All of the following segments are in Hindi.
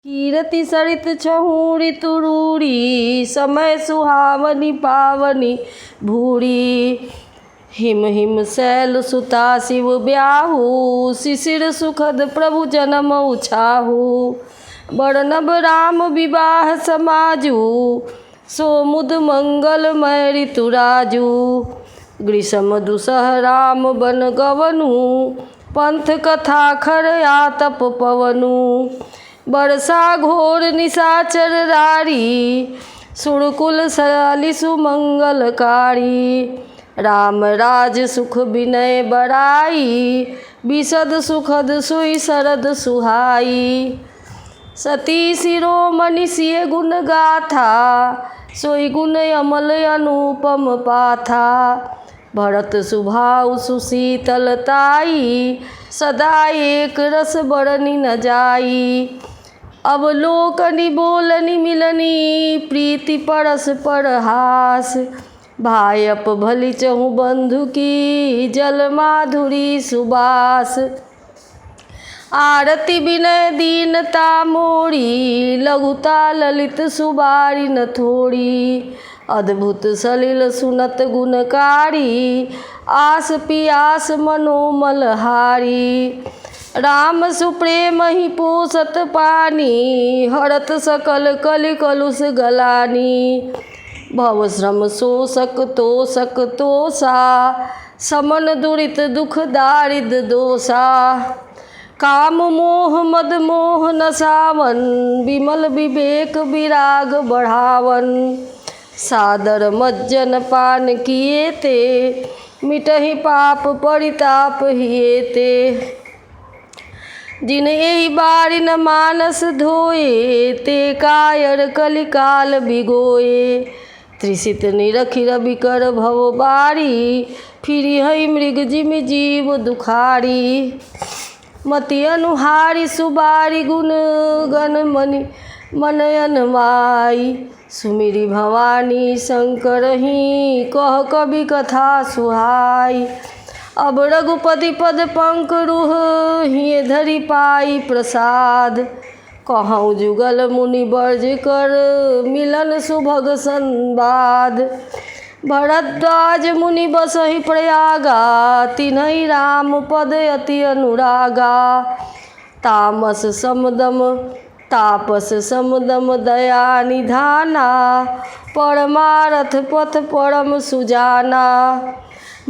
कीरति सरित छहु ऋतु रूढ़ी, समय सुहावनी पावनी भूरी। हिम हिम शैल सुता शिव ब्याहू, शिशिर सुखद प्रभु जन्म उछाहू। बड़नब राम विवाह समाजू, सोमुद मंगलमय ऋतु राजू। ग्रीष्म दुसह राम बन गवनु, पंथ कथा खर आतप पवनु। बरसा घोर निशाचर रारी, सुरकुल सयाली सुमंगलकारी। राम राज सुख विनय बड़ाई, विशद सुखद सोई शरद सुहाई। सती शिरोमणि सिय गुण गाथा, सोई गुण अमल अनुपम पाथा। भरत सुभाउ सुशीतलताई, सदा एक रस बरनी न जाई। अवलोकनी बोलनी मिलनी, प्रीति परस परहास। भायप भली चहु बंधु की, जल माधुरी सुबास। आरती विनय दीनता मोरी, लघुता ललित सुबारी न थोड़ी। अद्भुत सलिल सुनत गुणकारी, आस पियास मनोमल हारी। राम सुप्रेम ही पोषत पानी, हरत सकल कलि कलुष गलानी। भव श्रम शोषक तोषक तोषा, समन दुरित दुख दारिद दोषा। काम मोह मद मोह नसावन, विमल विवेक विराग बढ़ावन। सादर मज्जन पान किए ते, मिटहि पाप परिताप हिए ते। जिन एहि बारी न मानस धोए, ते कायर कलिकाल बिगोए। त्रिसित निरखि रवि कर भव बारी, फिरि हई मृग जिमि जीव दुखारी। मति अनुहारी सुबारी गुण गण मनि मनयन माई। सुमिरि भवानी शंकर ही, कह कवि कथा सुहाई। अब रघुपति पद पंकरुह, हिय धरि पाई प्रसाद। कहूँ जुगल मुनि वर्ज कर, मिलन सुभग संवाद। भरद्वाज मुनि बसहि प्रयागा, तिन्हि राम पद अति अनुरागा। तामस तापस समदम दया निधाना, परमारथ पथ परम सुजाना।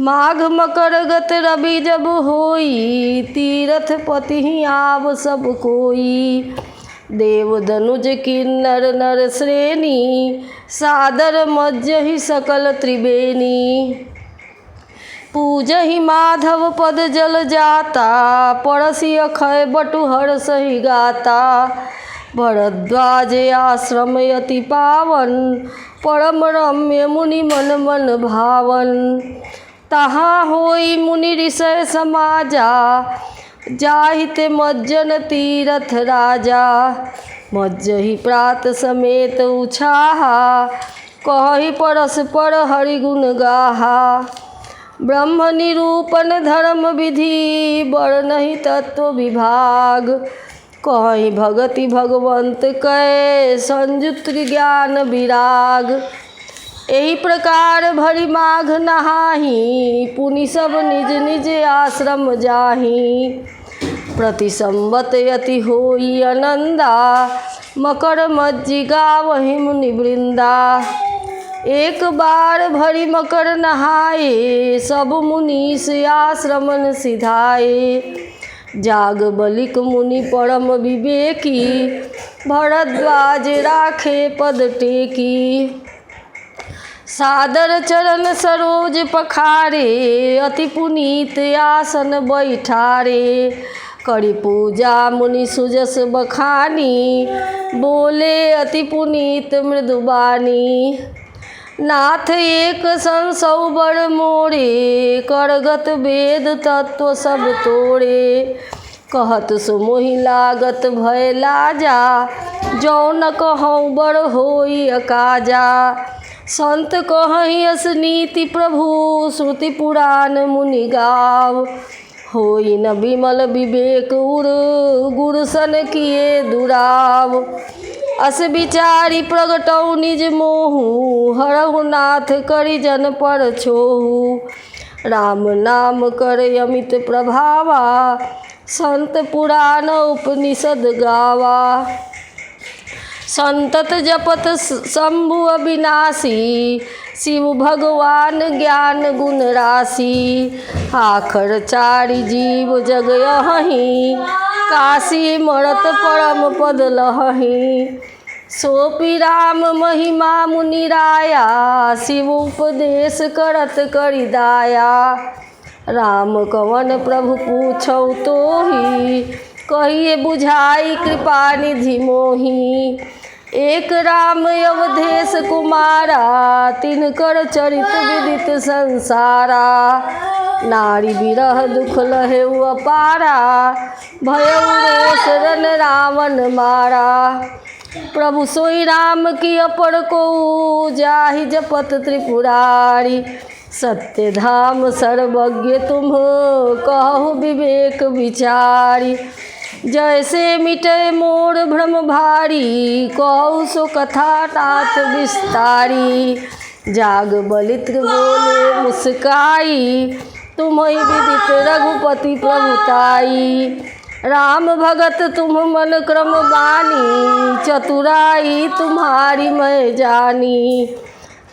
माघ मकर गत रवि जब होई, तीरथ पति ही आव सब कोई। देव दनुज किन्नर नर श्रेणी, सादर मज्जहि सकल त्रिवेणी। पूजहि माधव पद जल जाता, परसि अखय बटु हर्षहि गाता। भरद्वाज आश्रम अति पावन, परम रम्य मुनि मन मन भावन। तहाँ होई मुनि ऋषय समाजा, जाहि ते मज्जन तीरथ राजा। मज्जहि प्रात समेत उछाहा, कहहि परस्पर हरि गुण गाहा। ब्रह्म निरूपण धर्म विधि, वर्णहि तत्व विभाग। कहहि भगति भगवंत कै, संयुक्त ज्ञान विराग। एहि प्रकार भरि माघ नहाही, पुनि सब निज निज आश्रम जाही। प्रति संवत यति होई आनंदा, मकर मज्जि गावहि मुनि वृंदा। एक बार भरि मकर नहाए, सब मुनीस आश्रमन सिधाए। जाग बलिक मुनि परम विवेकी, भरद्वाज राखे पद टेकी। सादर चरण सरोज पखारे, अति पुनीत आसन बैठारे। करि पूजा मुनि सुजस बखानी, बोले अति पुनीत मृदुबानी। नाथ एक संसौ बड़ मोरे, करगत वेद तत्व सब तोड़े। कहत सो मोहि लागत भय लाजा, जौ न कहूँ बड़ होई अकाजा। संत कहहि अस नीति प्रभु, श्रुति पुराण मुनि गाव। होई न विमल विवेक उर गुर सन किए दुराव। अस विचारी प्रगटौ निज मोहु हरहु नाथ करि जन पर छोहु। राम नाम कर अमित प्रभावा संत पुराण उपनिषद गावा। संतत जपत शंभु अविनाशी शिव भगवान ज्ञान गुण राशि। आखर चारि जीव जग यहीं काशी मरत परम पद लहहीं। सोपी राम महिमा मुनि राया शिव उपदेश करत करि दाया। राम कवन प्रभु पूछौ तोहि कहिए बुझाई कृपा निधि मोहि। एक राम अवधेश कुमारा तिनकर चरित विदित संसारा। नारी बिरह दुख लहेउ अपारा भयउ रोष रन रावण मारा। प्रभु सोई राम की अपर को जाहि जपत त्रिपुरारी। सत्य धाम सर्वज्ञ तुम कहु विवेक विचारी। जैसे मिटे मोर भ्रम भारी कहु सो कथा नाथ विस्तारी। जाग बलित्र बोले मुस्काई तुम्हि विदित रघुपति प्रभुताई। राम भगत तुम मन क्रम बानी चतुराई तुम्हारी मैं जानी।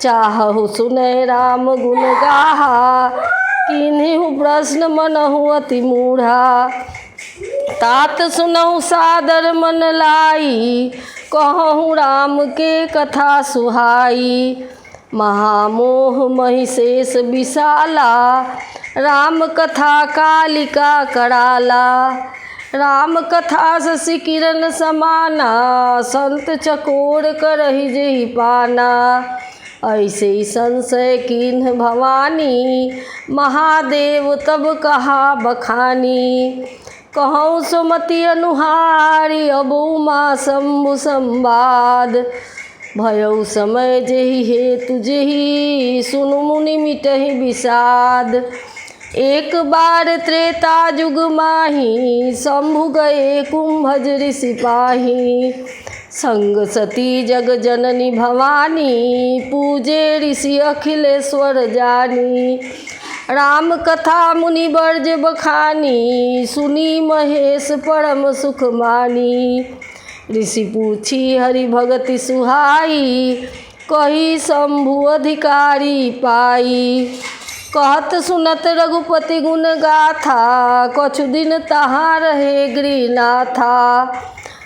चाहहु सुनै राम गुण गाहा किन्हु प्रश्न मनहु अति मूढ़ा। तात सुनहु सादर मन लाई कहहु राम के कथा सुहाई। महामोह महिषेष विशाला राम कथा कालिका कराला। राम कथा शशि किरण समाना संत चकोर करहि जेहि पाना। ऐसे ही संशय कीन्ह भवानी महादेव तब कहा बखानी। कहूँ सुमति अनुहारी अब उमा शंभु संवाद। भयउ समय जेहि हेतु जेहि सुनु मुनि मिटहि विषाद। एक बार त्रेता जुग माही शंभु गए कुंभज ऋषि पाही। संग सती जग जननी भवानी पूजे ऋषि अखिलेश्वर जानी। राम कथा मुनि बर्ज बखानी सुनी महेश परम सुख मानी। ऋषि पूछी हरि भगति सुहाई कही शंभु अधिकारी पाई। कहत सुनत रघुपति गुण गाथा कछु दिन तहाँ रहे गृहनाथा।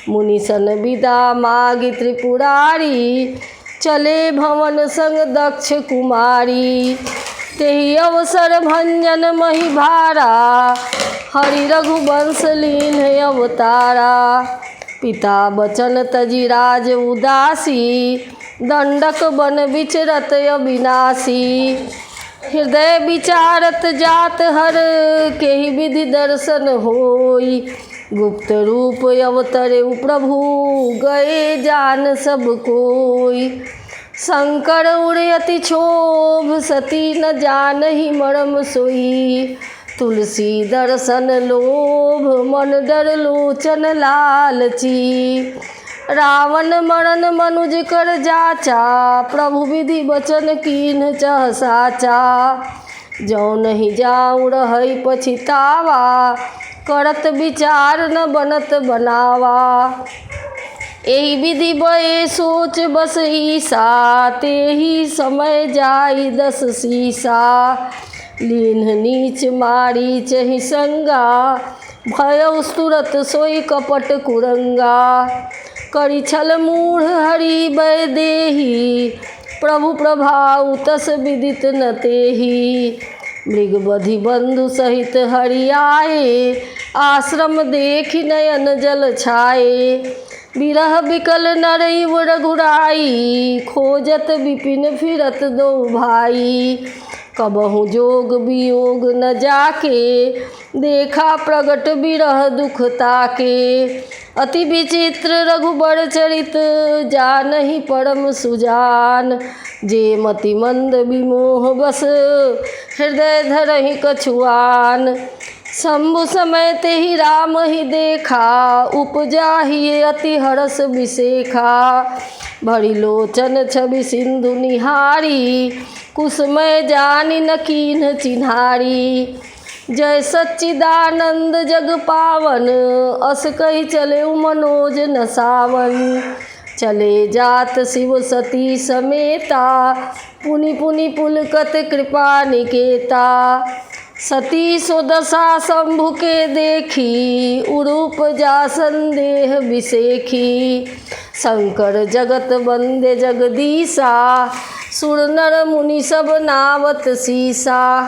मुनि सन विदा मागी त्रिपुरारी चले भवन संग दक्ष कुमारी। तेहि अवसर भंजन मही भारा हरि रघुवंश लीन अवतारा। पिता बचन तजी राज उदासी दंडक बन विचरत अविनाशी। हृदय विचारत जात हर केहि विधि दर्शन होई। गुप्त रूप अवतरे प्रभु गए जान सब कोई। शंकर उड़यति क्षोभ सती न जानहि मरम सोई। तुलसी दर्शन लोभ मन डर लोचन लालची। रावण मरण मनुज कर जाचा प्रभु विधि वचन कीन्ह चह साचा। जौ नहीं जाऊँ रहै पछितावा करत विचार न बनत बनावा। एहि विधि बए सोच बस ईसा तेहि समय जाई दस सीसा। लीन्ह नीच मारी चहि संगा भयउ तुरत सोई कपट कुरंगा। करि छल मूढ़ हरि बय देहि प्रभु प्रभाव तस विदित न तेहि। मृग बधि बंधु सहित हरि आए आश्रम देखि नयन जल छाए। बिरह बिकल नरैव रघुराई खोजत विपिन फिरत दो भाई। कबहु जोग वियोग न जाके देखा प्रगट बिरह दुख ताके। अति विचित्र रघुबर चरित जानहि परम सुजान। जे मति मंद विमोह बस हृदय धरहि कछुआन। शंभु समय ते ही राम ही देखा, उपजा ही अति हरस विशेखा। भरी लोचन छवि सिंधु निहारी, कुसमय जानि न कीन्ह चिन्हारी। जय सच्चिदानंद जग पावन, अस कही चले मनोज न सावन। चले जात शिव सती समेता, पुनि पुनि पुलकत कृपा निकेता। सती सोदशा शंभु के देखी, उरूप जा संदेह विसेखी। शंकर जगत वंदे जगदीशा, सुर नर मुनि सब नावत सीसा।